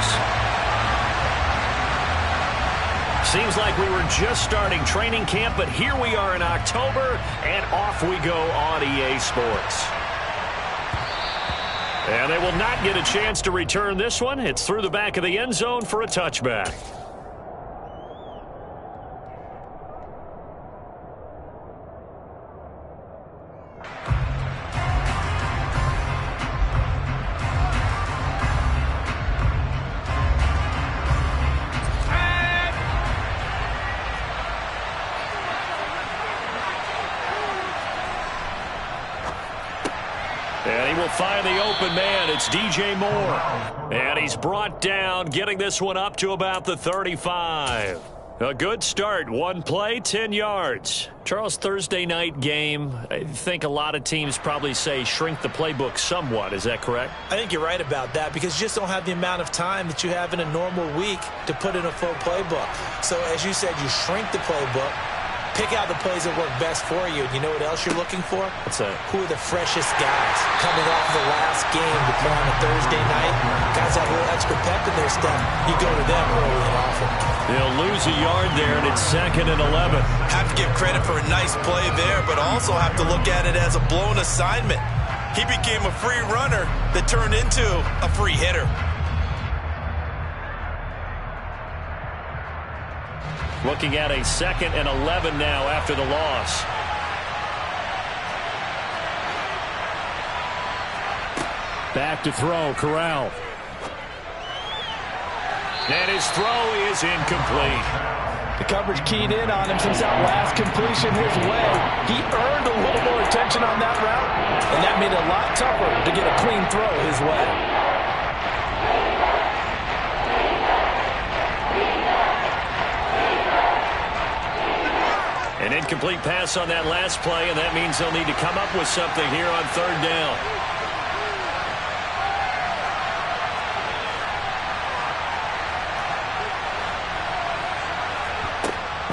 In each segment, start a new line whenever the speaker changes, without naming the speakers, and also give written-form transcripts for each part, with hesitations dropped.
Steelers. Seems like we were just starting training camp, but here we are in October, and off we go on EA Sports. And they will not get a chance to return this one. It's through the back of the end zone for a touchback. And he will find the open man. It's DJ Moore. And he's brought down, getting this one up to about the 35. A good start. One play, 10 yards. Charles, Thursday night game, I think a lot of teams probably say shrink the playbook somewhat. Is that correct?
I think you're right about that because you just don't have the amount of time that you have in a normal week to put in a full playbook. So, as you said, you shrink the playbook. Pick out the plays that work best for you. And you know what else you're looking for?
What's that?
Who are the freshest guys coming off the last game to play on a Thursday night? Guys that have a little extra pep in their step. You go to them early and often.
They'll lose a yard there, and it's 2nd and 11.
Have to give credit for a nice play there, but also have to look at it as a blown assignment. He became a free runner that turned into a free hitter.
Looking at a 2nd and 11 now after the loss. Back to throw, Corral. And his throw is incomplete.
The coverage keyed in on him since that last completion his way. He earned a little more attention on that route, and that made it a lot tougher to get a clean throw his way.
An incomplete pass on that last play, and that means they'll need to come up with something here on 3rd down.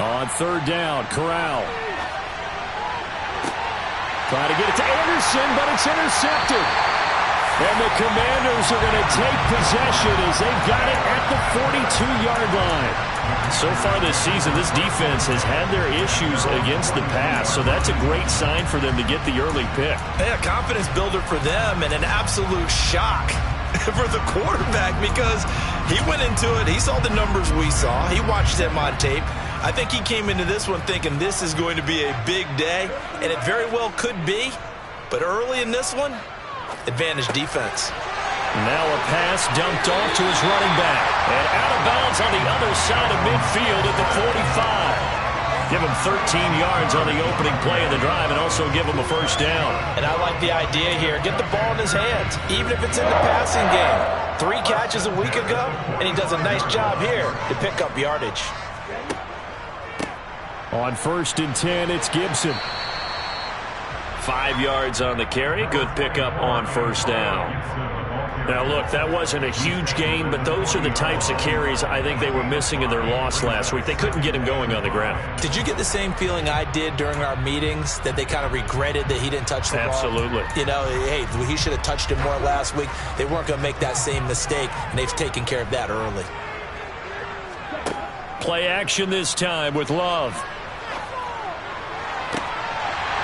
On 3rd down, Corral. Trying to get it to Anderson, but it's intercepted. And the Commanders are going to take possession as they've got it at the 42-yard line. So far this season, this defense has had their issues against the pass, so that's a great sign for them to get the early pick.
Yeah, confidence builder for them and an absolute shock for the quarterback because he went into it. He saw the numbers we saw. He watched them on tape. I think he came into this one thinking this is going to be a big day, and it very well could be. But early in this one, advantage defense.
Now a pass dumped off to his running back. And out of bounds on the other side of midfield at the 45. Give him 13 yards on the opening play of the drive and also give him a first down.
And I like the idea here. Get the ball in his hands, even if it's in the passing game. 3 catches a week ago, and he does a nice job here to pick up yardage.
On 1st and 10, it's Gibson. 5 yards on the carry. Good pickup on 1st down. Now, look, that wasn't a huge gain, but those are the types of carries I think they were missing in their loss last week. They couldn't get him going on the ground.
Did you get the same feeling I did during our meetings, that they kind of regretted that he didn't touch the ball?
Absolutely.
You know, hey, he should have touched it more last week. They weren't going to make that same mistake, and they've taken care of that early.
Play action this time with Love.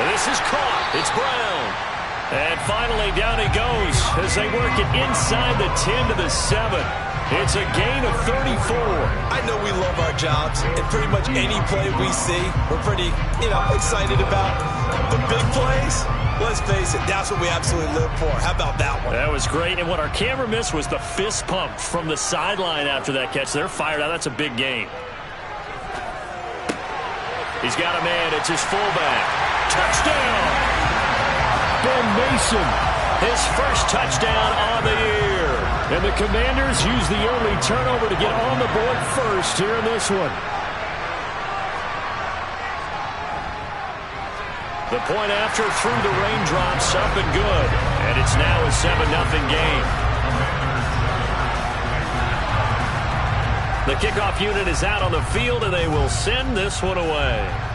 And this is caught. It's Brown. And finally, down he goes as they work it inside the 10 to the 7. It's a gain of 34.
I know we love our jobs, and pretty much any play we see, we're pretty, excited about. The big plays, let's face it, that's what we absolutely live for. How about that one?
That was great. And what our camera missed was the fist pump from the sideline after that catch. They're fired out. That's a big gain. He's got a man. It's his fullback. Touchdown! Ben Mason, his first touchdown on the year. And the Commanders use the early turnover to get on the board first here in this one. The point after through the raindrops, up and good. And it's now a 7-0 game. The kickoff unit is out on the field, and they will send this one away.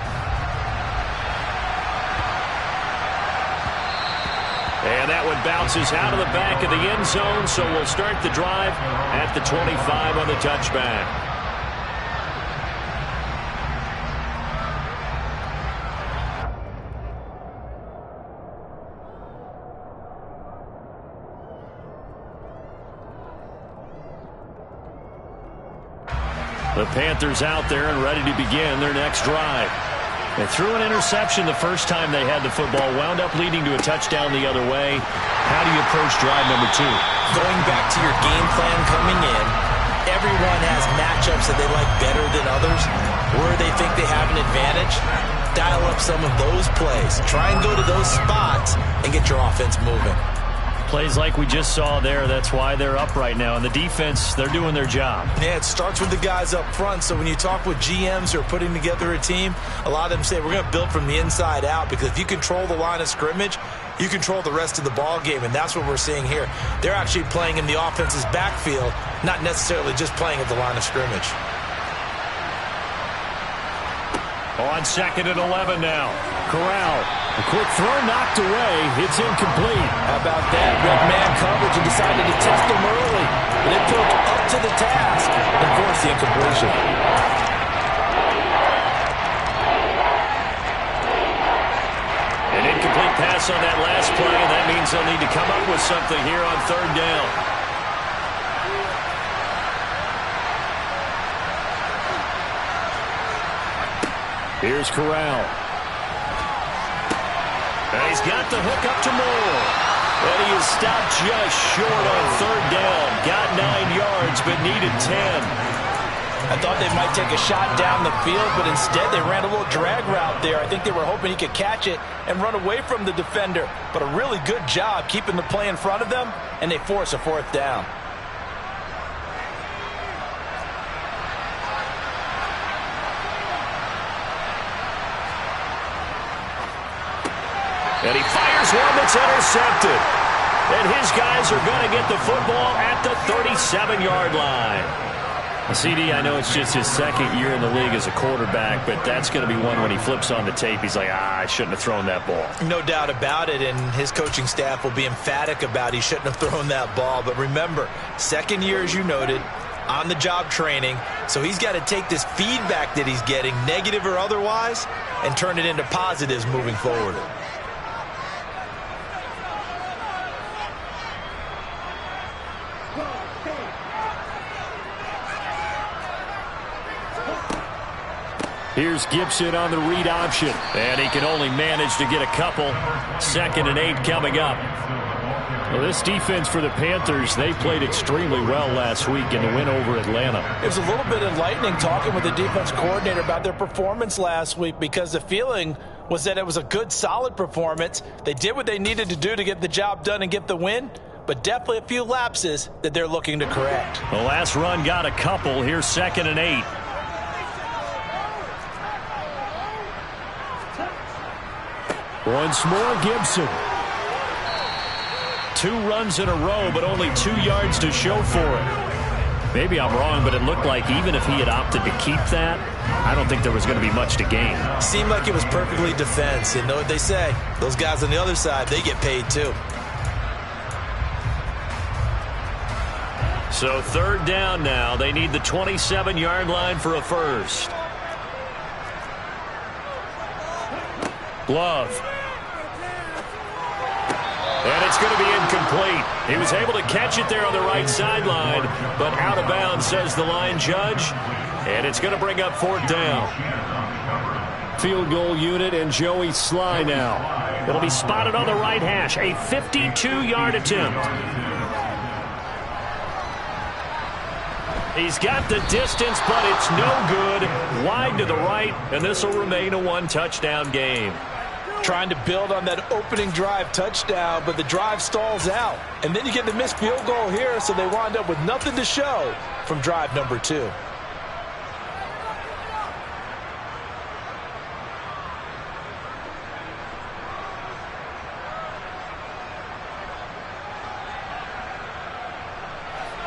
And that one bounces out of the back of the end zone, so we'll start the drive at the 25 on the touchback. The Panthers out there and ready to begin their next drive. They threw an interception the first time they had the football, wound up leading to a touchdown the other way. How do you approach drive number 2?
Going back to your game plan coming in, everyone has matchups that they like better than others, where they think they have an advantage. Dial up some of those plays. Try and go to those spots and get your offense moving.
Plays like we just saw there, that's why they're up right now. And the defense, they're doing their job.
Yeah, it starts with the guys up front. So when you talk with GMs who are putting together a team, a lot of them say we're going to build from the inside out, because if you control the line of scrimmage, you control the rest of the ball game, and that's what we're seeing here. They're actually playing in the offense's backfield, not necessarily just playing at the line of scrimmage.
On 2nd and 11 now. Corral. A quick throw knocked away. It's incomplete.
How about that? Red man coverage and decided to test him early. But it took up to the task and forced the incompletion.
An incomplete pass on that last play, and that means they'll need to come up with something here on 3rd down. Here's Corral. And he's got the hook up to Moore. And he is stopped just short on 3rd down. Got 9 yards, but needed 10.
I thought they might take a shot down the field, but instead they ran a little drag route there. I think they were hoping he could catch it and run away from the defender. But a really good job keeping the play in front of them, and they force a 4th down.
And he fires one that's intercepted. And his guys are going to get the football at the 37-yard line. CD, I know it's just his 2nd year in the league as a quarterback, but that's going to be one when he flips on the tape, he's like, I shouldn't have thrown that ball.
No doubt about it, and his coaching staff will be emphatic about he shouldn't have thrown that ball. But remember, 2nd year, as you noted, on-the-job training, so he's got to take this feedback that he's getting, negative or otherwise, and turn it into positives moving forward.
Here's Gibson on the read option. And he can only manage to get a couple. 2nd and 8 coming up. Well, this defense for the Panthers, they played extremely well last week in the win over Atlanta.
It was a little bit enlightening talking with the defense coordinator about their performance last week, because the feeling was that it was a good, solid performance. They did what they needed to do to get the job done and get the win, but definitely a few lapses that they're looking to correct.
The last run got a couple. Here's 2nd and 8. Once more, Gibson. 2 runs in a row, but only 2 yards to show for it. Maybe I'm wrong, but it looked like even if he had opted to keep that, I don't think there was going to be much to gain.
Seemed like it was perfectly defense. And know what they say? Those guys on the other side, they get paid too.
So 3rd down now. They need the 27-yard line for a first. Glove. And it's going to be incomplete. He was able to catch it there on the right sideline, but out of bounds, says the line judge. And it's going to bring up 4th down. Field goal unit and Joey Sly now. It'll be spotted on the right hash. A 52-yard attempt. He's got the distance, but it's no good. Wide to the right, and this will remain a 1-touchdown game.
Trying to build on that opening drive touchdown, but the drive stalls out. And then you get the missed field goal here, so they wind up with nothing to show from drive number 2.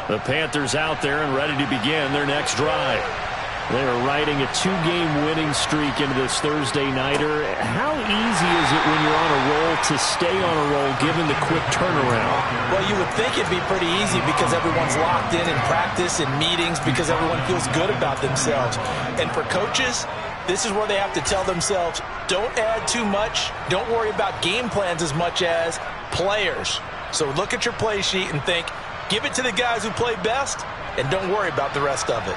The Panthers out there and ready to begin their next drive. They are riding a 2-game winning streak into this Thursday nighter. How easy is it when you're on a roll to stay on a roll given the quick turnaround?
Well, you would think it'd be pretty easy because everyone's locked in practice and meetings because everyone feels good about themselves. And for coaches, this is where they have to tell themselves, don't add too much. Don't worry about game plans as much as players. So look at your play sheet and think, give it to the guys who play best and don't worry about the rest of it.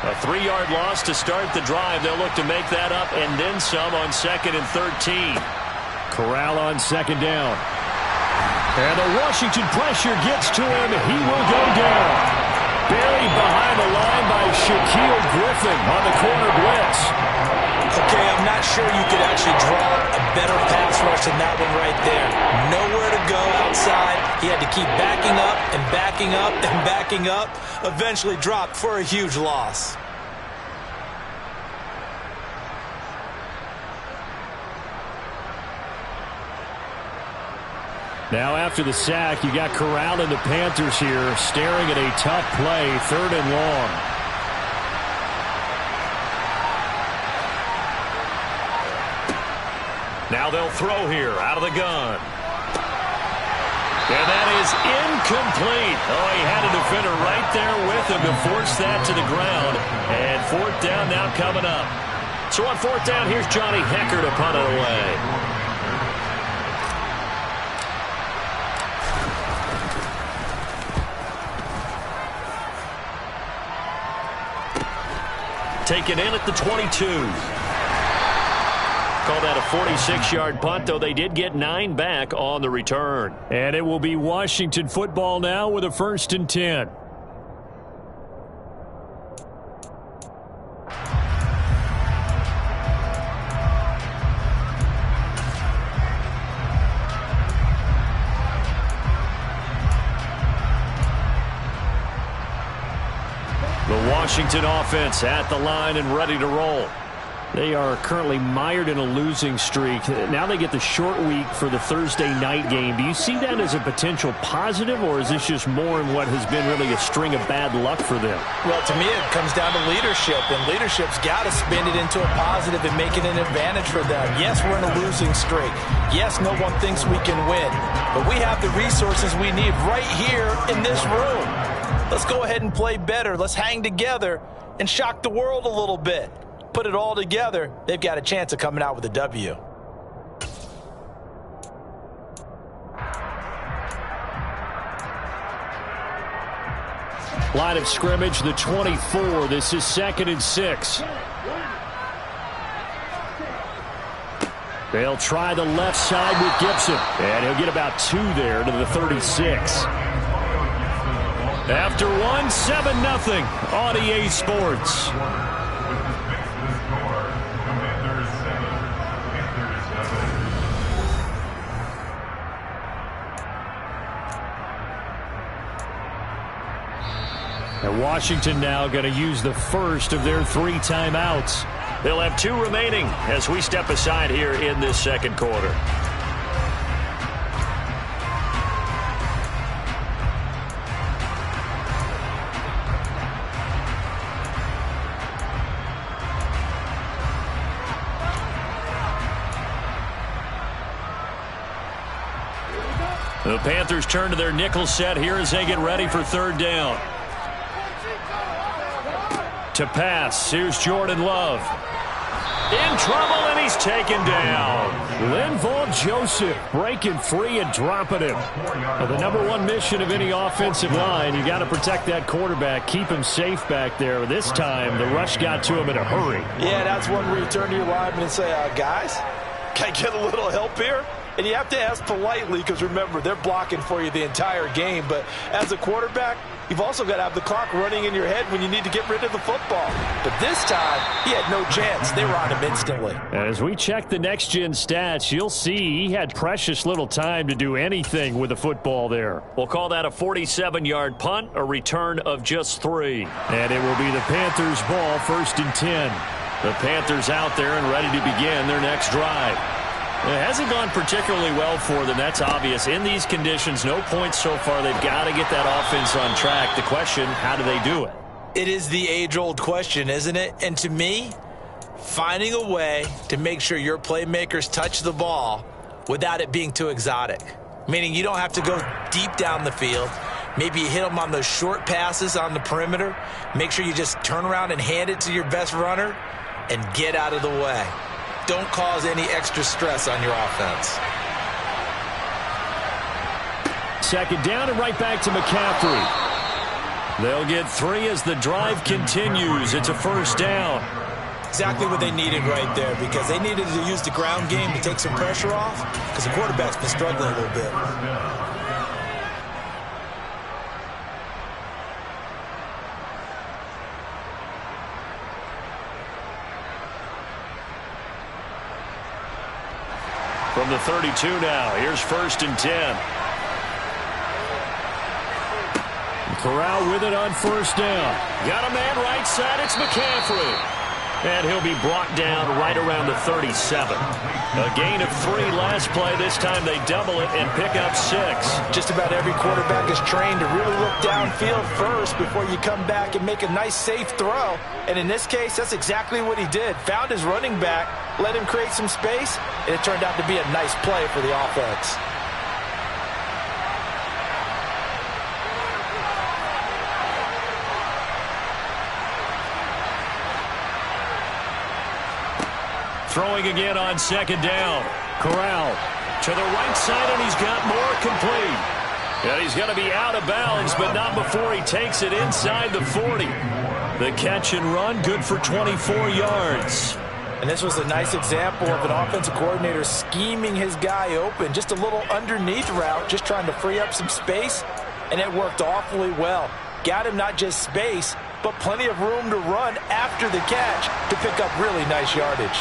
A 3-yard loss to start the drive. They'll look to make that up and then some on 2nd and 13. Corral on 2nd down. And the Washington pressure gets to him. He will go down. Buried behind the line by Shaquille Griffin on the corner blitz.
Okay, I'm not sure you could actually draw a better pass rush than that one right there. Nowhere to go outside. He had to keep backing up and backing up and backing up. Eventually dropped for a huge loss.
Now after the sack, you got Corral and the Panthers here staring at a tough play, 3rd and long. Now they'll throw here out of the gun. And that is incomplete. Oh, he had a defender right there with him to force that to the ground. And 4th down now coming up. So on 4th down, here's Johnny Hekker to punt it away. Taken in at the 22. Call that a 46-yard punt, though they did get 9 back on the return. And it will be Washington football now with a 1st and 10. The Washington offense at the line and ready to roll. They are currently mired in a losing streak. Now they get the short week for the Thursday night game. Do you see that as a potential positive, or is this just more in what has been really a string of bad luck for them?
Well, to me, it comes down to leadership, and leadership's got to spin it into a positive and make it an advantage for them. Yes, we're in a losing streak. Yes, no one thinks we can win, but we have the resources we need right here in this room. Let's go ahead and play better. Let's hang together and shock the world a little bit. Put it all together, they've got a chance of coming out with a W.
Line of scrimmage, the 24. This is 2nd and 6. They'll try the left side with Gibson. And he'll get about 2 there to the 36. After 1, 7-0 on EA Sports. And Washington now going to use the first of their 3 timeouts. They'll have 2 remaining as we step aside here in this 2nd quarter. The Panthers turn to their nickel set here as they get ready for 3rd down. To pass, here's Jordan Love. In trouble, and he's taken down. Linval Joseph breaking free and dropping him. Well, the #1 mission of any offensive line, you got to protect that quarterback, keep him safe back there. This time, the rush got to him in a hurry.
Yeah, that's one where you turn to your lineman and say, guys, can I get a little help here? And you have to ask politely because, remember, they're blocking for you the entire game. But as a quarterback, you've also got to have the clock running in your head when you need to get rid of the football. But this time, he had no chance. They were on him instantly.
As we check the next-gen stats, you'll see he had precious little time to do anything with the football there. We'll call that a 47-yard punt, a return of just 3. And it will be the Panthers' ball, 1st and 10. The Panthers out there and ready to begin their next drive. It hasn't gone particularly well for them. That's obvious. In these conditions, no points so far. They've got to get that offense on track. The question, how do they do it?
It is the age-old question, isn't it? And to me, finding a way to make sure your playmakers touch the ball without it being too exotic. Meaning you don't have to go deep down the field. Maybe you hit them on those short passes on the perimeter. Make sure you just turn around and hand it to your best runner and get out of the way. Don't cause any extra stress on your offense.
Second down and right back to McCaffrey. They'll get 3 as the drive continues. It's a first down.
Exactly what they needed right there, because they needed to use the ground game to take some pressure off, because the quarterback's been struggling a little bit.
From the 32 now, here's 1st and 10. Corral with it on 1st down. Got a man right side, it's McCaffrey. And he'll be brought down right around the 37. A gain of 3 last play. This time they double it and pick up 6.
Just about every quarterback is trained to really look downfield first before you come back and make a nice, safe throw. And in this case, that's exactly what he did. Found his running back, let him create some space, and it turned out to be a nice play for the offense.
Throwing again on 2nd down. Corral to the right side, and he's got more complete. And he's going to be out of bounds, but not before he takes it inside the 40. The catch and run, good for 24 yards.
And this was a nice example of an offensive coordinator scheming his guy open. Just a little underneath route, just trying to free up some space, and it worked awfully well. Got him not just space, but plenty of room to run after the catch to pick up really nice yardage.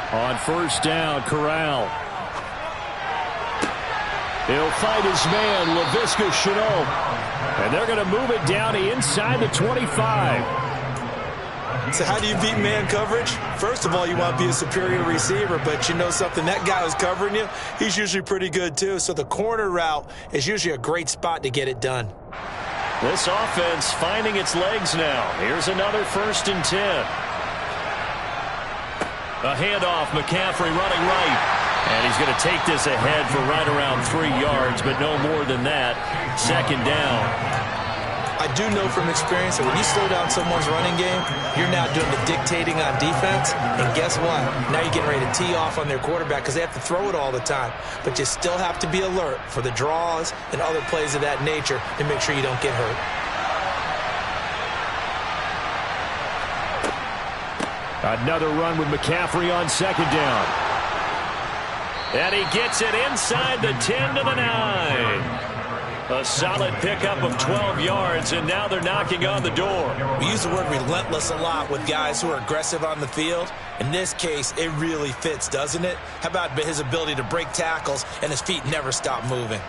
On 1st down, Corral. He'll fight his man, Laviska Shenault. And they're going to move it down inside the 25.
So how do you beat man coverage? First of all, you want to be a superior receiver, but you know something, that guy who's covering you, he's usually pretty good too. So the corner route is usually a great spot to get it done.
This offense finding its legs now. Here's another 1st and 10. A handoff, McCaffrey running right. And he's going to take this ahead for right around 3 yards, but no more than that. 2nd down.
I do know from experience that when you slow down someone's running game, you're now doing the dictating on defense. And guess what? Now you're getting ready to tee off on their quarterback because they have to throw it all the time. But you still have to be alert for the draws and other plays of that nature to make sure you don't get hurt.
Another run with McCaffrey on 2nd down. And he gets it inside the 10 to the 9. A solid pickup of 12 yards, and now they're knocking on the door.
We use the word relentless a lot with guys who are aggressive on the field. In this case, it really fits, doesn't it? How about his ability to break tackles and his feet never stop moving?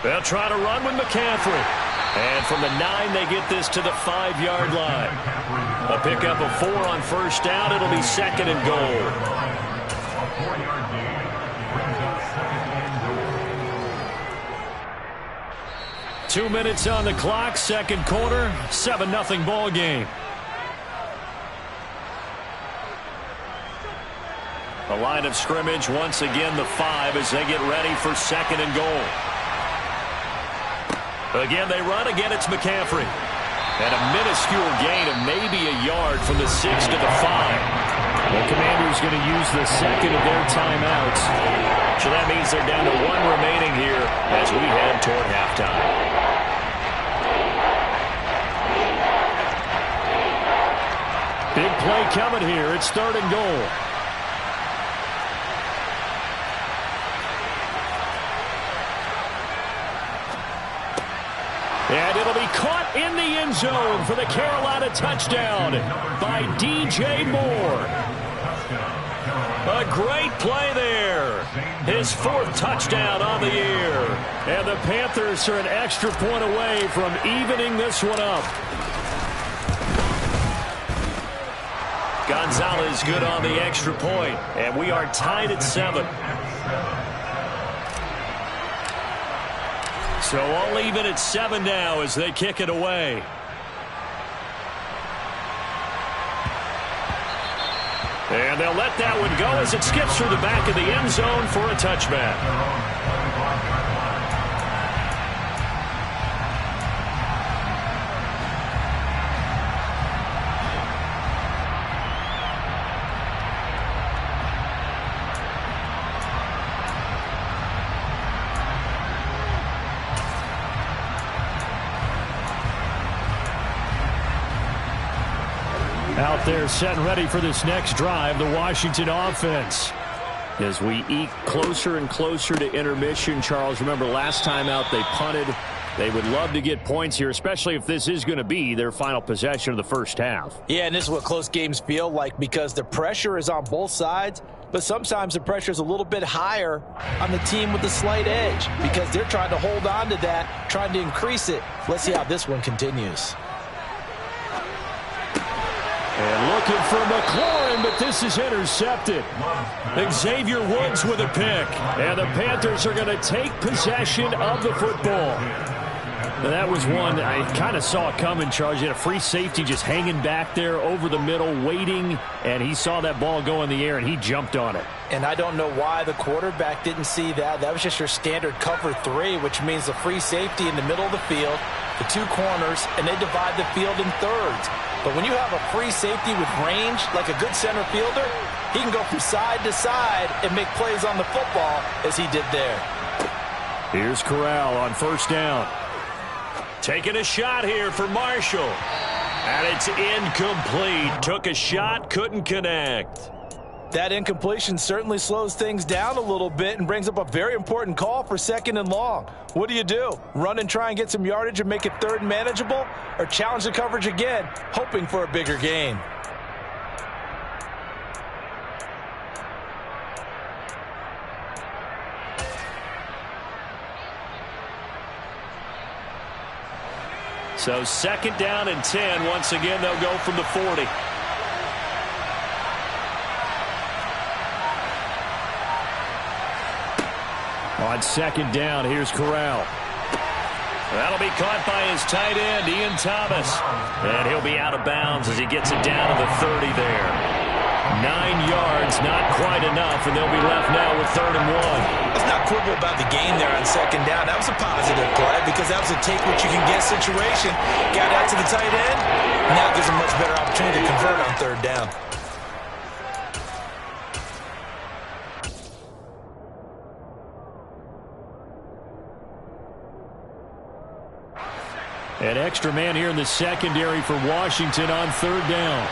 They'll try to run with McCaffrey. And from the 9, they get this to the 5-yard line. A pickup of 4 on 1st down. It'll be 2nd and goal. Two minutes on the clock, 2nd quarter, 7-0 ball game. The line of scrimmage, once again, the 5 as they get ready for 2nd and goal. Again, they run. Again, it's McCaffrey. And a minuscule gain of maybe a yard from the 6 to the 5. The Commanders going to use the 2nd of their timeouts. So that means they're down to 1 remaining here as we head toward halftime. Big play coming here. It's 3rd and goal. And it'll be caught in the end zone for the Carolina touchdown by DJ Moore. A great play there. His 4th touchdown on the year. And the Panthers are an extra point away from evening this one up. Gonzalez good on the extra point, and we are tied at 7. So all even at 7 now as they kick it away. And they'll let that one go as it skips through the back of the end zone for a touchback. Out there set and ready for this next drive, the Washington offense. As we eke closer and closer to intermission, Charles, remember last time out they punted. They would love to get points here, especially if this is going to be their final possession of the first half.
Yeah, and this is what close games feel like because the pressure is on both sides, but sometimes the pressure is a little bit higher on the team with the slight edge because they're trying to hold on to that, trying to increase it. Let's see how this one continues.
And looking for McLaurin, but this is intercepted. Xavier Woods with a pick. And the Panthers are going to take possession of the football. Now that was one I kind of saw coming, Charles. You had a free safety just hanging back there over the middle, waiting, and he saw that ball go in the air, and he jumped on it.
And I don't know why the quarterback didn't see that. That was just your standard cover 3, which means the free safety in the middle of the field, the 2 corners, and they divide the field in thirds. But when you have a free safety with range, like a good center fielder, he can go from side to side and make plays on the football as he did there.
Here's Corral on first down. Taking a shot here for Marshall. And it's incomplete. Took a shot, couldn't connect.
That incompletion certainly slows things down a little bit and brings up a very important call for 2nd and long. What do? Run and try and get some yardage and make it 3rd and manageable? Or challenge the coverage again, hoping for a bigger gain?
So 2nd down and 10. Once again, they'll go from the 40. On 2nd down, here's Corral. That'll be caught by his tight end, Ian Thomas. And he'll be out of bounds as he gets it down to the 30 there. 9 yards, not quite enough, and they'll be left now with 3rd and 1.
Let's not quibble about the gain there on 2nd down. That was a positive play because that was a take-what-you-can-get situation. Got out to the tight end. Now gives a much better opportunity to convert on 3rd down.
An extra man here in the secondary for Washington on 3rd down.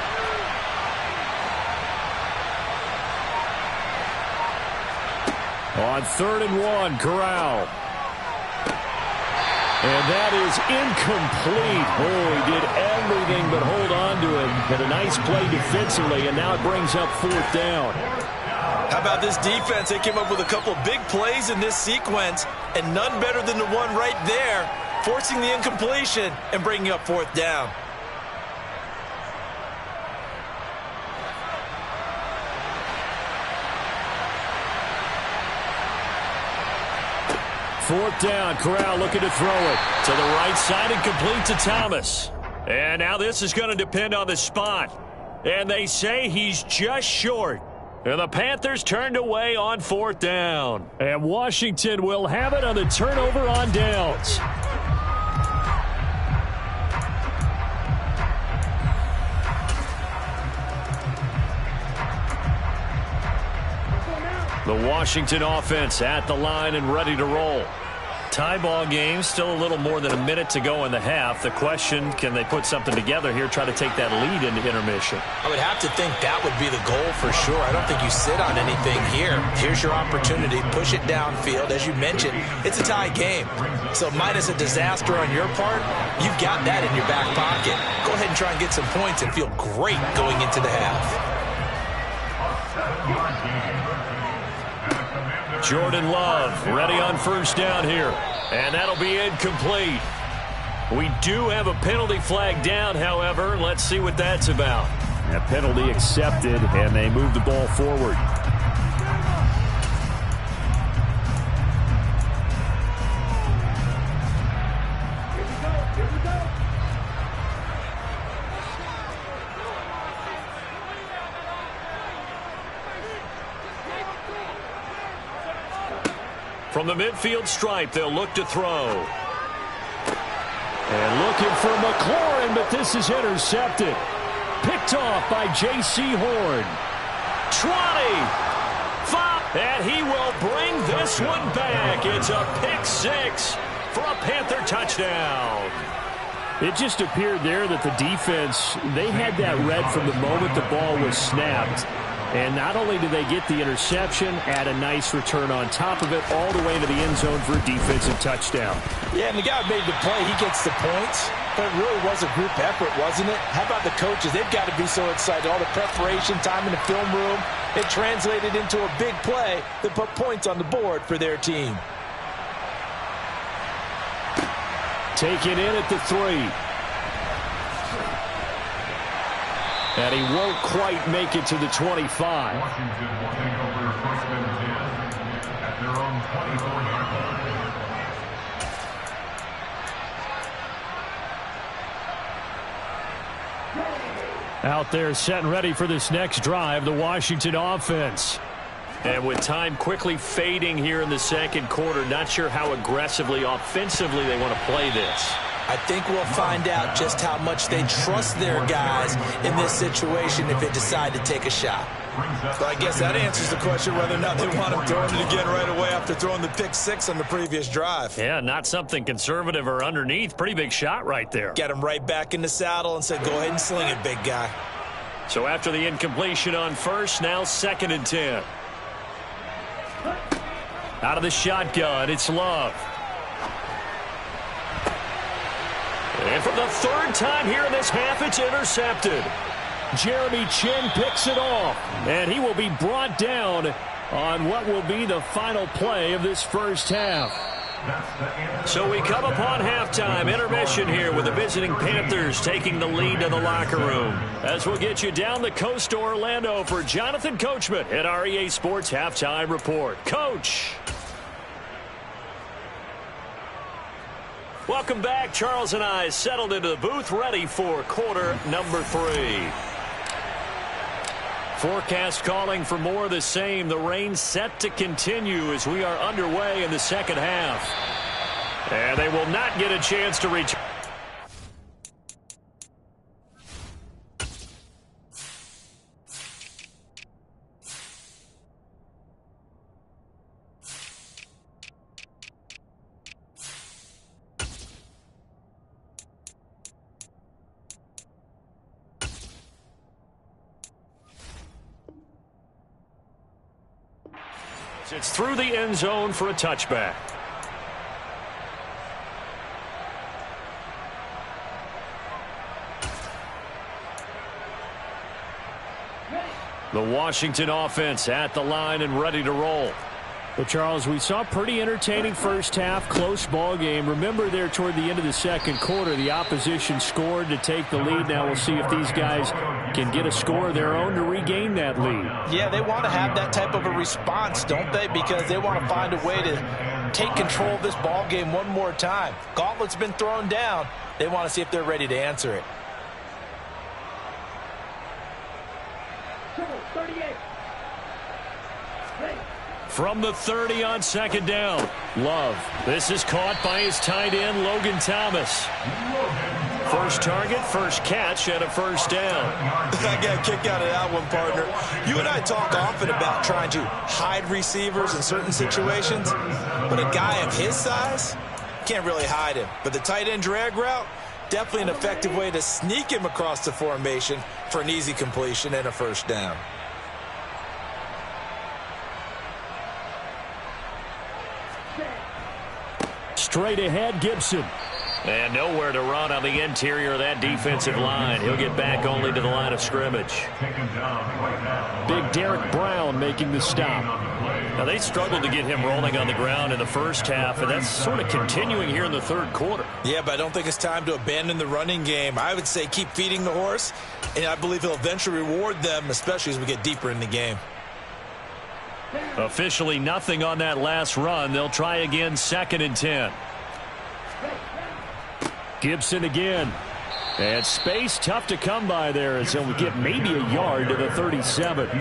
On 3rd and 1, Corral. And that is incomplete. Boy, he did everything but hold on to it. But a nice play defensively, and now it brings up 4th down.
How about this defense? They came up with a couple of big plays in this sequence, and none better than the one right there, forcing the incompletion and bringing up 4th down.
Fourth down, Corral looking to throw it to the right side and complete to Thomas. And now this is going to depend on the spot. And they say he's just short. And the Panthers turned away on 4th down. And Washington will have it on the turnover on downs. The Washington offense at the line and ready to roll. Tie ball game, still a little more than a minute to go in the half. The question, can they put something together here, try to take that lead into intermission?
I would have to think that would be the goal for sure. I don't think you sit on anything here. Here's your opportunity. Push it downfield. As you mentioned, it's a tie game. So minus a disaster on your part, you've got that in your back pocket. Go ahead and try and get some points and feel great going into the half.
Jordan Love ready on first down here. And that'll be incomplete. We do have a penalty flag down, however. Let's see what that's about.
A penalty accepted, and they move the ball forward.
From the midfield stripe, they'll look to throw. And looking for McLaurin, but this is intercepted. Picked off by J.C. Horn. 20. 5. And he will bring this one back. It's a pick six for a Panther touchdown.
It just appeared there that the defense, they had that read from the moment the ball was snapped. And not only did they get the interception, add a nice return on top of it, all the way to the end zone for a defensive touchdown.
Yeah, and the guy made the play. He gets the points. But it really was a group effort, wasn't it? How about the coaches? They've got to be so excited. All the preparation time in the film room, it translated into a big play that put points on the board for their team.
Taken in at the 3. And he won't quite make it to the 25.
Washington will take over first and 10 at their own 24-yard line.
Out there set and ready for this next drive, the Washington offense.
And with time quickly fading here in the second quarter, not sure how aggressively, offensively they want to play this.
I think we'll find out just how much they trust their guys in this situation if they decide to take a shot.
So I guess that answers the question whether or not they want him throwing it again right away after throwing the pick six on the previous drive.
Yeah, not something conservative or underneath. Pretty big shot right there.
Get him right back in the saddle and said, go ahead and sling it, big guy.
So after the incompletion on first, now 2nd and 10. Out of the shotgun, it's Love. And for the 3rd time here in this half, it's intercepted.
Jeremy Chinn picks it off, and he will be brought down on what will be the final play of this first half.
So we come upon halftime, intermission here with the visiting Panthers taking the lead to the locker room. As we'll get you down the coast to Orlando for Jonathan Coachman at our EA Sports Halftime Report. Coach. Welcome back. Charles and I settled into the booth, ready for quarter number 3. Forecast calling for more of the same. The rain set to continue as we are underway in the second half. And they will not get a chance to reach. It's through the end zone for a touchback. The Washington offense at the line and ready to roll.
Well, Charles, we saw a pretty entertaining first half, close ball game. Remember there toward the end of the second quarter, the opposition scored to take the lead. Now we'll see if these guys can get a score of their own to regain that lead.
Yeah, they want to have that type of a response, don't they? Because they want to find a way to take control of this ball game one more time. Gauntlet's been thrown down. They want to see if they're ready to answer it.
38.
from the 30 on second down. Love. This is caught by his tight end, Logan Thomas. First target, first catch, and a first down.
I got a kick out of that one, partner. You and I talk often about trying to hide receivers in certain situations, but a guy of his size can't really hide him. But the tight end drag route, definitely an effective way to sneak him across the formation for an easy completion and a first down.
Straight ahead, Gibson.
And nowhere to run on the interior of that defensive line. He'll get back only to the line of scrimmage.
Big Derek Brown making the stop.
Now, they struggled to get him rolling on the ground in the first half, and that's sort of continuing here in the third quarter.
Yeah, but I don't think it's time to abandon the running game. I would say keep feeding the horse, and I believe he'll eventually reward them, especially as we get deeper in the game.
Officially nothing on that last run. They'll try again, 2nd and 10.
Gibson again. And space tough to come by there as he'll get maybe a yard to the 37.
I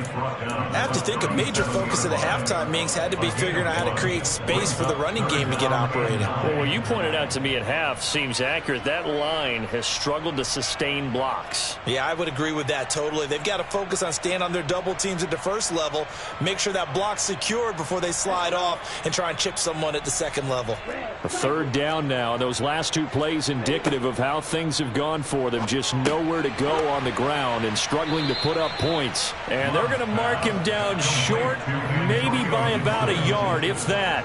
have to think a major focus of the halftime meetings had to be figuring out how to create space for the running game to get operating.
Well, what you pointed out to me at half seems accurate. That line has struggled to sustain blocks.
Yeah, I would agree with that totally. They've got to focus on staying on their double teams at the first level, make sure that block's secured before they slide off and try and chip someone at the second level.
A third down now. Those last two plays indicative of how things have gone for them. Just nowhere to go on the ground and struggling to put up points.
And they're going to mark him down short, maybe by about a yard, if that.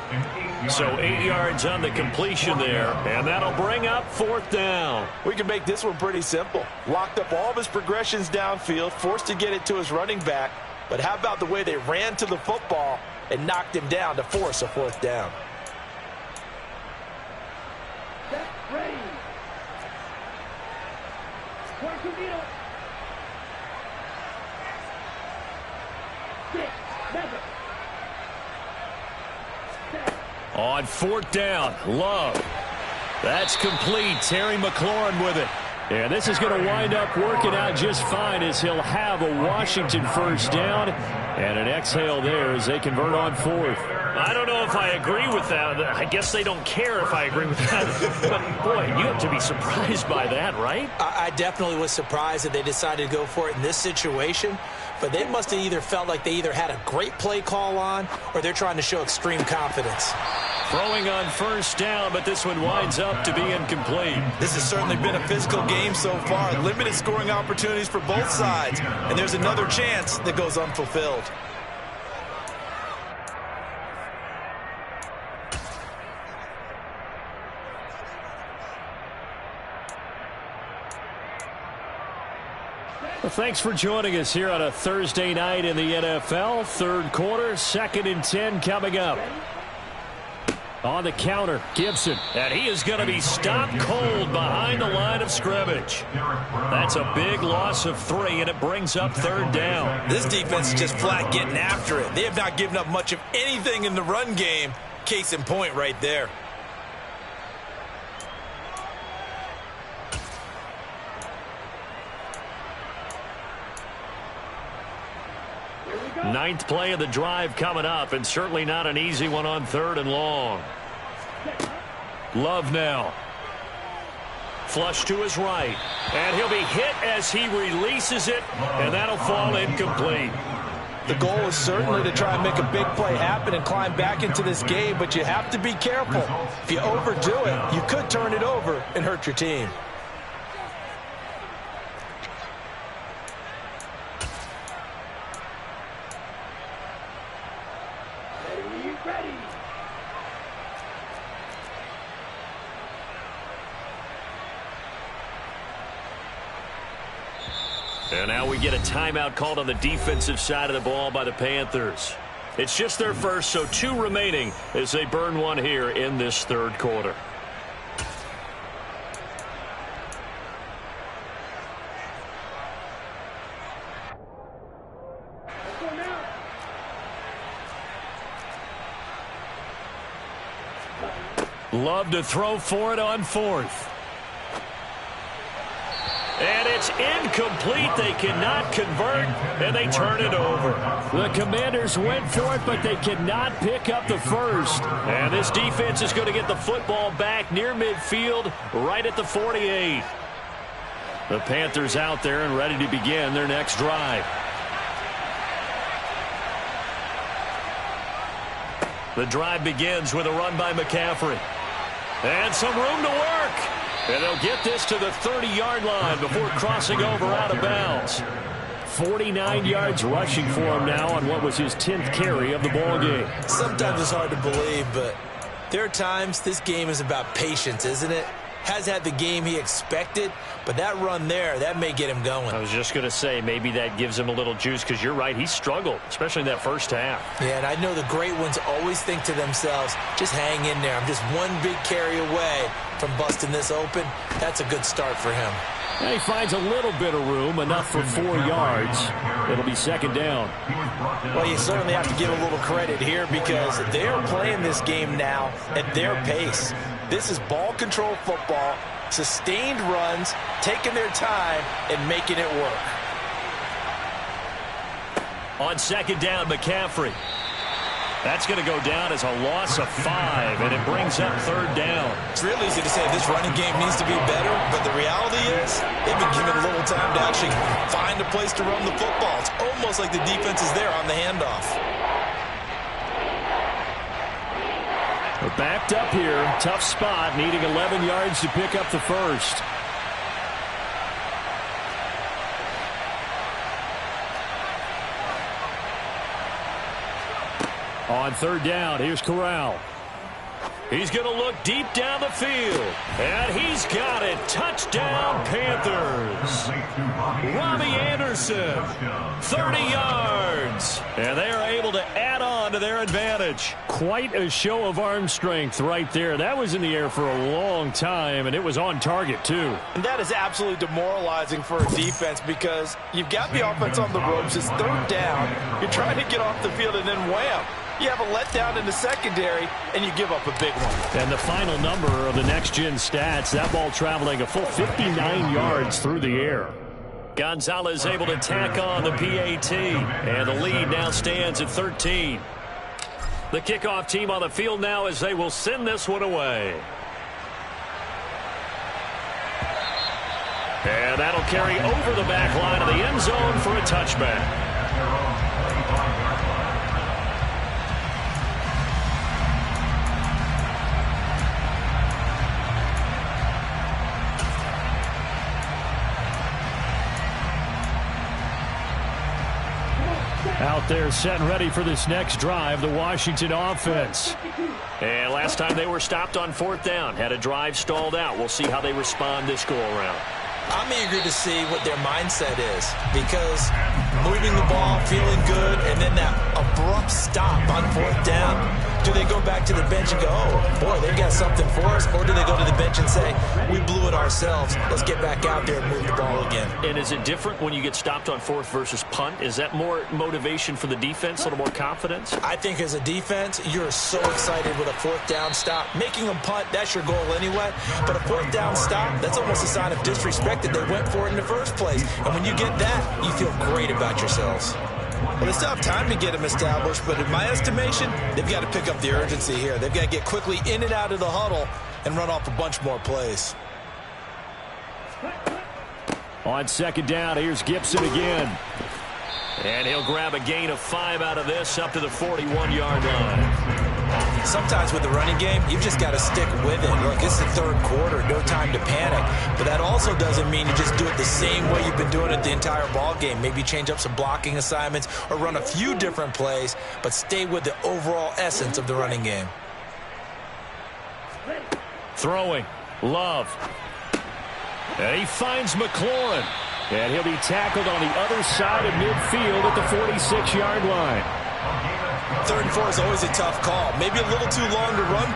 So 8 yards on the completion there, and that'll bring up 4th down.
We can make this one pretty simple. Locked up all of his progressions downfield, forced to get it to his running back. But how about the way they ran to the football and knocked him down to force a 4th down?
Ready.
On 4th down, Love. That's complete. Terry McLaurin with it.
And this is going to wind up working out just fine as he'll have a Washington first down and an exhale there as they convert on 4th.
I don't know if I agree with that. I guess they don't care if I agree with that. But, boy, you have to be surprised by that, right?
I definitely was surprised that they decided to go for it in this situation. But they must have either felt like they either had a great play call on or they're trying to show extreme confidence.
Throwing on first down, but this one winds up to be incomplete.
This has certainly been a physical game so far. Limited scoring opportunities for both sides. And there's another chance that goes unfulfilled.
Well, thanks for joining us here on a Thursday night in the NFL. Third quarter, 2nd and 10 coming up. On the counter, Gibson.
And he is going to be stopped cold behind the line of scrimmage. That's a big loss of 3, and it brings up 3rd down.
This defense is just flat getting after it. They have not given up much of anything in the run game. Case in point right there.
Ninth play of the drive coming up, and certainly not an easy one on 3rd and long. Love now. Flush to his right. And he'll be hit as he releases it, and that'll fall incomplete.
The goal is certainly to try and make a big play happen and climb back into this game, but you have to be careful. If you overdo it, you could turn it over and hurt your team.
And now we get a timeout called on the defensive side of the ball by the Panthers. It's just their first, so 2 remaining as they burn one here in this 3rd quarter. Love to throw for it on 4th. And it's It's incomplete. They cannot convert, and they turn it over.
The Commanders went for it, but they cannot pick up the first.
And this defense is going to get the football back near midfield, right at the 48. The Panthers out there and ready to begin their next drive. The drive begins with a run by McCaffrey. And some room to work. And they'll get this to the 30-yard line before crossing over out of bounds.
49 yards rushing for him now on what was his 10th carry of the ball game.
Sometimes it's hard to believe, but there are times this game is about patience, isn't it? Has had the game he expected, but that run there, that may get him going.
I was just going to say, maybe that gives him a little juice, because you're right, he struggled, especially in that first half.
Yeah, and I know the great ones always think to themselves, just hang in there. I'm just one big carry away from busting this open. That's a good start for him.
And he finds a little bit of room, enough for 4 yards. It'll be second down.
Well, you certainly have to give a little credit here because they are playing this game now at their pace. This is ball control football, sustained runs, taking their time, and making it work.
On second down, McCaffrey. That's going to go down as a loss of 5, and it brings up third down.
It's real easy to say this running game needs to be better, but the reality is they've been given a little time to actually find a place to run the football. It's almost like the defense is there on the handoff.
We're backed up here. Tough spot, needing 11 yards to pick up the first. On third down, here's Corral.
He's going to look deep down the field. And he's got it. Touchdown, Panthers. Robbie Anderson, 30 yards. And they are able to add on to their advantage.
Quite a show of arm strength right there. That was in the air for a long time, and it was on target, too.
And that is absolutely demoralizing for a defense because you've got the offense on the ropes. It's third down. You're trying to get off the field, and then wham. You have a letdown in the secondary, and you give up a big one.
And the final number of the next-gen stats, that ball traveling a full 59 yards through the air.
Gonzalez able to tack on the PAT, and the lead now stands at 13. The kickoff team on the field now as they will send this one away. And that'll carry over the back line of the end zone for a touchback.
Out there set and ready for this next drive, the Washington offense.
And last time they were stopped on fourth down, had a drive stalled out. We'll see how they respond this go-around.
I'm eager to see what their mindset is because moving the ball, feeling good, and then that abrupt stop on fourth down, do they go back to the bench and go, oh, boy, they got something for us, or do they go to the bench and say, we blew it ourselves, let's get back out there and move the ball again?
And is it different when you get stopped on fourth versus punt? Is that more motivation for the defense, a little more confidence?
I think as a defense, you're so excited with a fourth down stop. Making them punt, that's your goal anyway, but a fourth down stop, that's almost a sign of disrespect that they went for it in the first place. And when you get that, you feel great about yourselves.
Well, they still have time to get them established, but in my estimation, they've got to pick up the urgency here. They've got to get quickly in and out of the huddle and run off a bunch more plays.
On second down, here's Gibson again.
And he'll grab a gain of 5 out of this up to the 41-yard line.
Sometimes with the running game, you've just got to stick with it. Look, it's the third quarter, no time to panic. But that also doesn't mean you just do it the same way you've been doing it the entire ball game. Maybe change up some blocking assignments or run a few different plays, but stay with the overall essence of the running game.
Throwing, Love. And he finds McLaurin.
And he'll be tackled on the other side of midfield at the 46-yard line.
3rd and 4 is always a tough call. Maybe a little too long to run.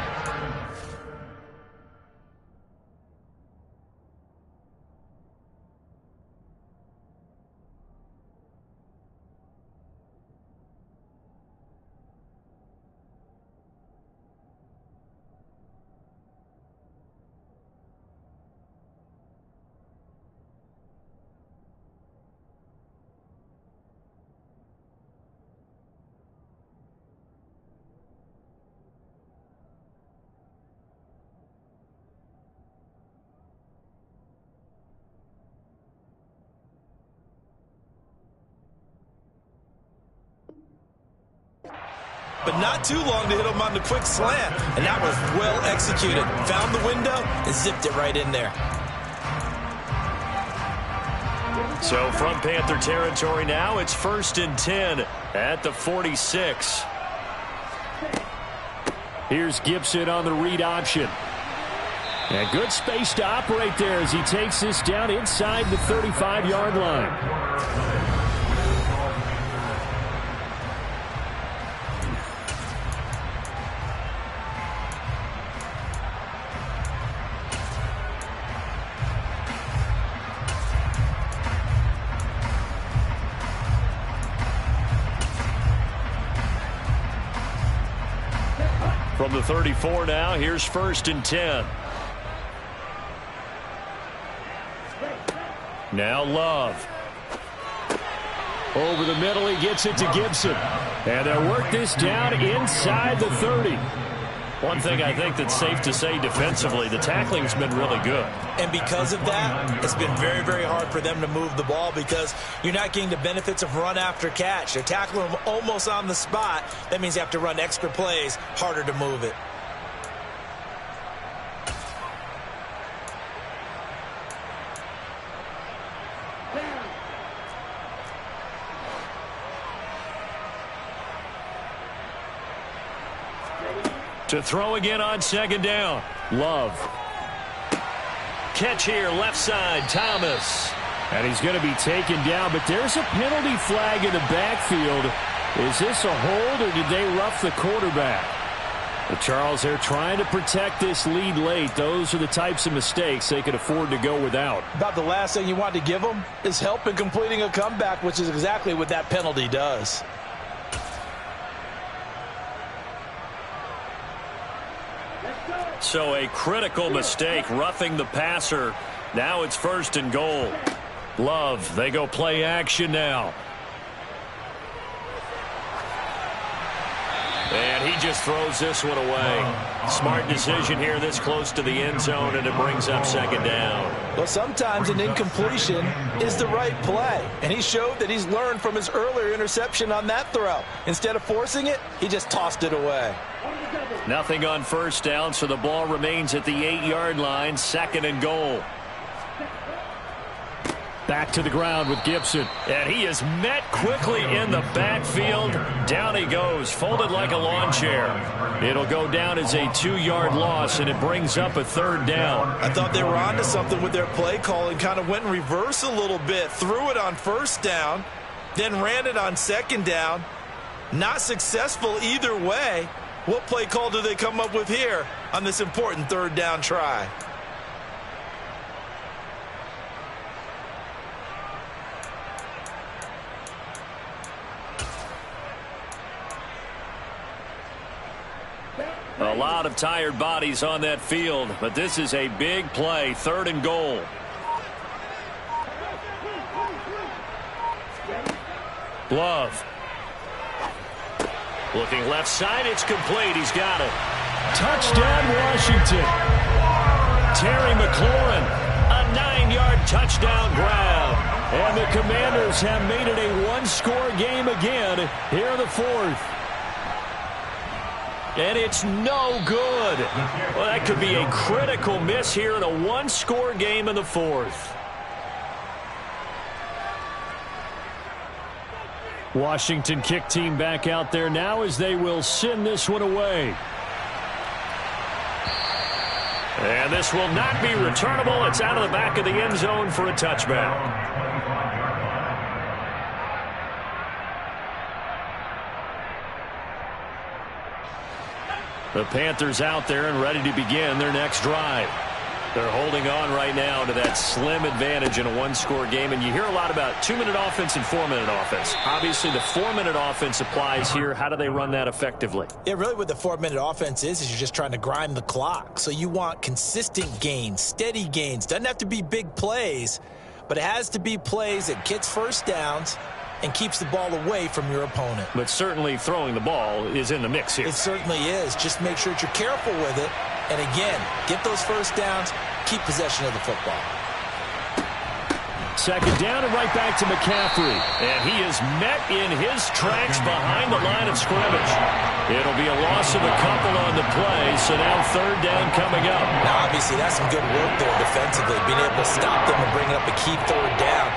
but not too long to hit him on the quick slant. And that was well executed. Found the window and zipped it right in there.
So from Panther territory now, it's 1st and 10 at the 46.
Here's Gibson on the read option. And good space to operate there as he takes this down inside the 35-yard line.
From the 34 now, here's 1st and 10. Now Love. Over the middle, he gets it to Gibson. And they'll work this down inside the 30. One thing I think that's safe to say defensively, the tackling's been really good.
And because of that, it's been very, very hard for them to move the ball because you're not getting the benefits of run after catch. They're tackling them almost on the spot. That means you have to run extra plays, harder to move it.
To throw again on 2nd down. Love. Catch here, left side, Thomas.
And he's going to be taken down, but there's a penalty flag in the backfield. Is this a hold, or did they rough the quarterback? The Charles, they're trying to protect this lead late. Those are the types of mistakes they could afford to go without.
About the last thing you want to give them is help in completing a comeback, which is exactly what that penalty does.
So a critical mistake, roughing the passer. Now it's 1st and goal. Love, they go play action now. And he just throws this one away. Smart decision here this close to the end zone, and it brings up 2nd down.
Well, sometimes an incompletion is the right play. And he showed that he's learned from his earlier interception on that throw. Instead of forcing it, he just tossed it away.
Nothing on 1st down, so the ball remains at the 8-yard line, 2nd and goal.
Back to the ground with Gibson.
And he is met quickly in the backfield. Down he goes, folded like a lawn chair. It'll go down as a 2-yard loss, and it brings up a 3rd down.
I thought they were onto something with their play call and kind of went in reverse a little bit. Threw it on 1st down, then ran it on 2nd down. Not successful either way. What play call do they come up with here on this important 3rd down try?
A lot of tired bodies on that field, but this is a big play, 3rd and goal. Love. Looking left side, it's complete. He's got it.
Touchdown, Washington.
Terry McLaurin, a 9-yard touchdown grab.
And the Commanders have made it a one-score game again here in the 4th.
And it's no good. Well, that could be a critical miss here in a one-score game in the 4th.
Washington kick team back out there now as they will send this one away.
And this will not be returnable. It's out of the back of the end zone for a touchback. The Panthers out there and ready to begin their next drive. They're holding on right now to that slim advantage in a one-score game. And you hear a lot about 2-minute offense and 4-minute offense. Obviously, the 4-minute offense applies here. How do they run that effectively?
Yeah, really what the 4-minute offense is you're just trying to grind the clock. So you want consistent gains, steady gains. Doesn't have to be big plays, but it has to be plays that gets 1st downs and keeps the ball away from your opponent.
But certainly throwing the ball is in the mix here.
It certainly is. Just make sure that you're careful with it. And again, get those 1st downs, keep possession of the football.
Second down and right back to McCaffrey.
And he is met in his tracks behind the line of scrimmage. It'll be a loss of a couple on the play, so now third down coming up.
Now, obviously, that's some good work there defensively, being able to stop them and bring up a key third down.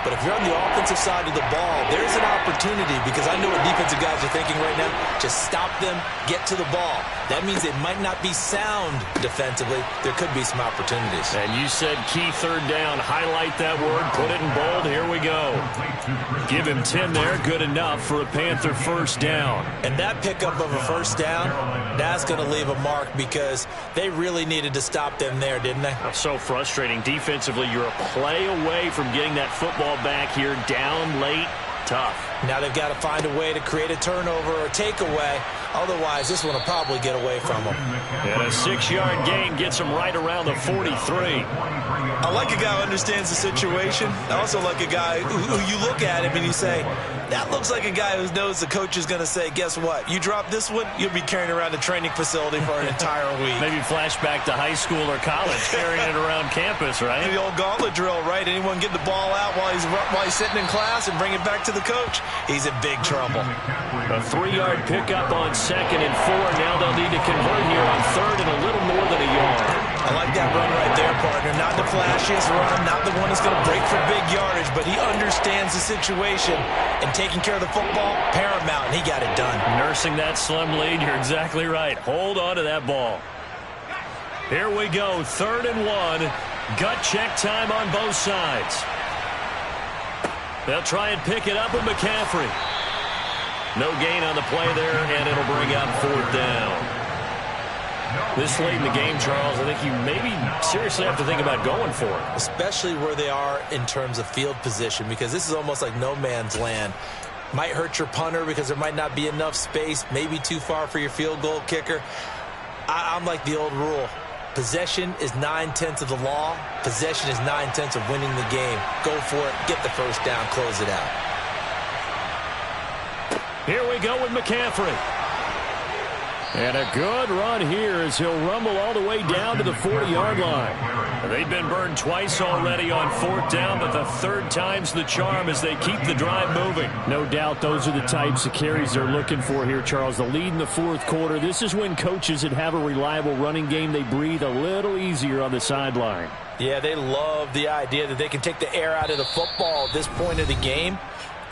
But if you're on the offensive side of the ball, there's an opportunity, because I know what defensive guys are thinking right now. Just stop them, get to the ball. That means they might not be sound defensively. There could be some opportunities.
And you said key third down. Highlight that word. Put it in bold. Here we go. Give him 10 there. Good enough for a Panther first down.
And that pickup of a first down, that's going to leave a mark, because they really needed to stop them there, didn't they?
That's so frustrating. Defensively, you're a play away from getting that football back here, down late. Tough.
Now they've got to find a way to create a turnover or takeaway. Otherwise, this one will probably get away from them.
And a 6-yard gain gets them right around the 43.
I like a guy who understands the situation. I also like a guy who you look at him and you say, that looks like a guy who knows the coach is going to say, guess what? You drop this one, you'll be carrying around a training facility for an entire week.
Maybe flashback to high school or college, carrying it around campus, right?
The old gauntlet drill, right? Anyone get the ball out while he's sitting in class and bring it back to the coach? He's in big trouble.
A 3-yard pickup on 2nd and 4. Now they'll need to convert here on 3rd and a little more than a yard.
I like that run right there, partner. Not the flashiest run, not the one that's going to break for big yardage, but he understands the situation, and taking care of the football, paramount, and he got it done.
Nursing that slim lead, you're exactly right. Hold on to that ball. Here we go, 3rd and 1. Gut check time on both sides. They'll try and pick it up with McCaffrey. No gain on the play there, and it'll bring up 4th down. This late in the game, Charles, I think you maybe seriously have to think about going for it.
Especially where they are in terms of field position, because this is almost like no man's land. Might hurt your punter because there might not be enough space, maybe too far for your field goal kicker. I'm like the old rule. Possession is 9/10 of the law. Possession is 9/10 of winning the game. Go for it. Get the first down. Close it out.
Here we go with McCaffrey.
And a good run here as he'll rumble all the way down to the 40-yard line.
They've been burned twice already on 4th down, but the 3rd time's the charm as they keep the drive moving.
No doubt those are the types of carries they're looking for here, Charles. The lead in the 4th quarter. This is when coaches that have a reliable running game, they breathe a little easier on the sideline.
Yeah, they love the idea that they can take the air out of the football at this point of the game.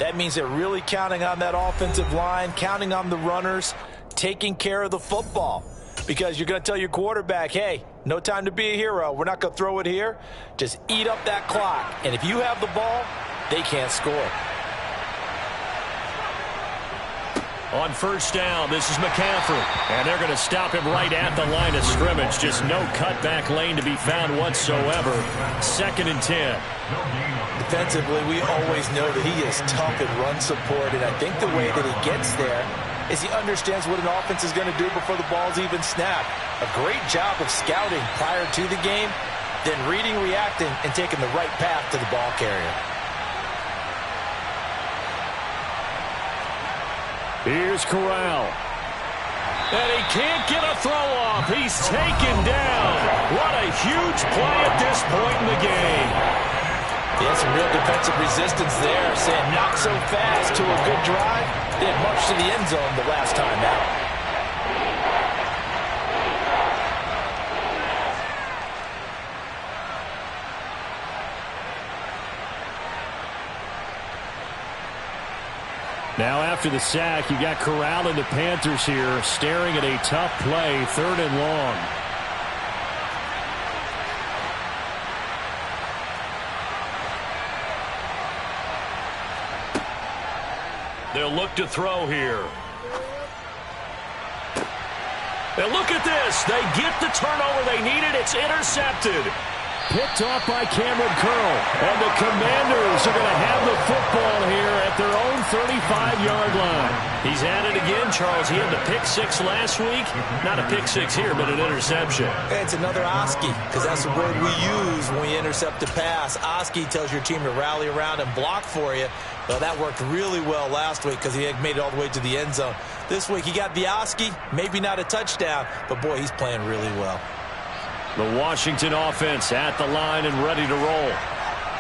That means they're really counting on that offensive line, counting on the runners, taking care of the football, because you're going to tell your quarterback, hey, no time to be a hero. We're not going to throw it here. Just eat up that clock. And if you have the ball, they can't score.
On 1st down, this is McCaffrey. And they're going to stop him right at the line of scrimmage. Just no cutback lane to be found whatsoever. 2nd and 10.
Defensively, we always know that he is tough in run support, and I think the way that he gets there is he understands what an offense is going to do before the ball's even snapped. A great job of scouting prior to the game, then reading, reacting, and taking the right path to the ball carrier.
Here's Corral.
And he can't get a throw off. He's taken down. What a huge play at this point in the game.
Yeah, some real defensive resistance there, saying not so fast to a good drive. They had marched to the end zone the last time out.
Now after the sack, you got Corral and the Panthers here staring at a tough play, 3rd and long.
They'll look to throw here. And look at this. They get the turnover they needed. It's intercepted.
Picked off by Cameron Curl. And the Commanders are going to have the football here at their own 35-yard line.
He's at it again, Charles. He had the pick 6 last week. Not a pick 6 here, but an interception.
It's another Oski, because that's the word we use when we intercept a pass. Oski tells your team to rally around and block for you. Well, that worked really well last week because he had made it all the way to the end zone. This week he got the Oski, maybe not a touchdown, but boy, he's playing really well.
The Washington offense at the line and ready to roll.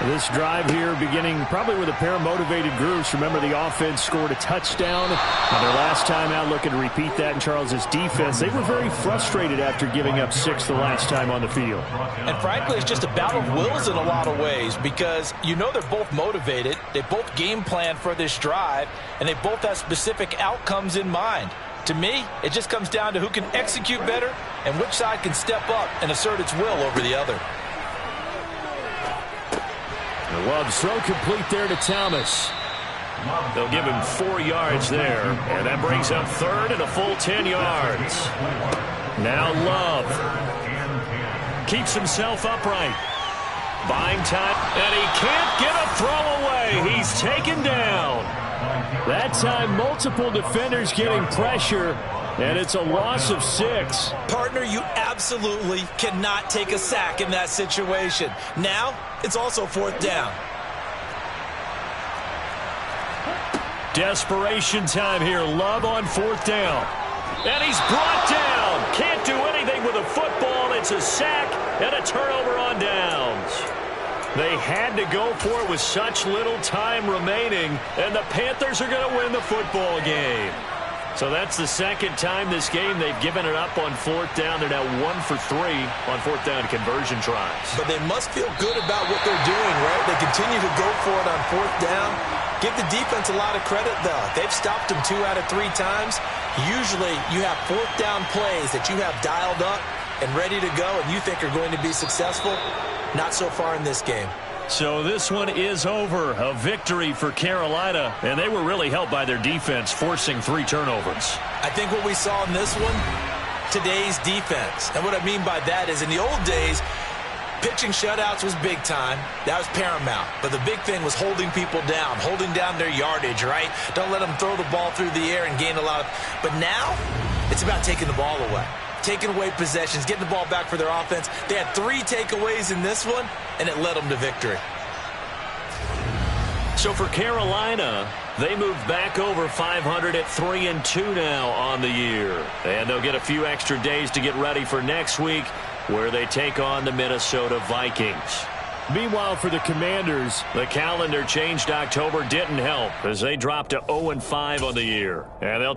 This drive here beginning probably with a pair of motivated groups. Remember, the offense scored a touchdown. Now their last time out, looking to repeat that in Charles's defense. They were very frustrated after giving up 6 the last time on the field.
And frankly, it's just a battle of wills in a lot of ways because you know they're both motivated. They both game plan for this drive, and they both have specific outcomes in mind. To me, it just comes down to who can execute better and which side can step up and assert its will over the other.
Love throw complete there to Thomas.
They'll give him 4 yards there, and that brings up third and a full 10 yards. Now Love keeps himself upright. Buying time, and he can't get a throw away. He's taken down.
That time, multiple defenders getting pressure, and it's a loss of 6.
Partner, you absolutely cannot take a sack in that situation. Now, it's also 4th down.
Desperation time here. Love on 4th down. And he's brought down. Can't do anything with a football. It's a sack and a turnover on downs. They had to go for it with such little time remaining, and the Panthers are going to win the football game. So that's the second time this game they've given it up on 4th down. They're now 1 for 3 on 4th down conversion tries.
But they must feel good about what they're doing, right? They continue to go for it on 4th down. Give the defense a lot of credit, though. They've stopped them 2 out of 3 times. Usually you have 4th down plays that you have dialed up and ready to go and you think are going to be successful. Not so far in this game.
So this one is over. A victory for Carolina, and they were really helped by their defense, forcing 3 turnovers.
I think what we saw in this one, today's defense. And what I mean by that is in the old days, pitching shutouts was big time. That was paramount. But the big thing was holding people down, holding down their yardage, right? Don't let them throw the ball through the air and gain a lot of... But now, it's about taking the ball away. Taking away possessions, getting the ball back for their offense. They had 3 takeaways in this one, and it led them to victory.
So for Carolina, they move back over 500 at 3-2 now on the year. And they'll get a few extra days to get ready for next week, where they take on the Minnesota Vikings.
Meanwhile, for the Commanders,
the calendar changed. October didn't help as they dropped to 0-5 on the year. And they'll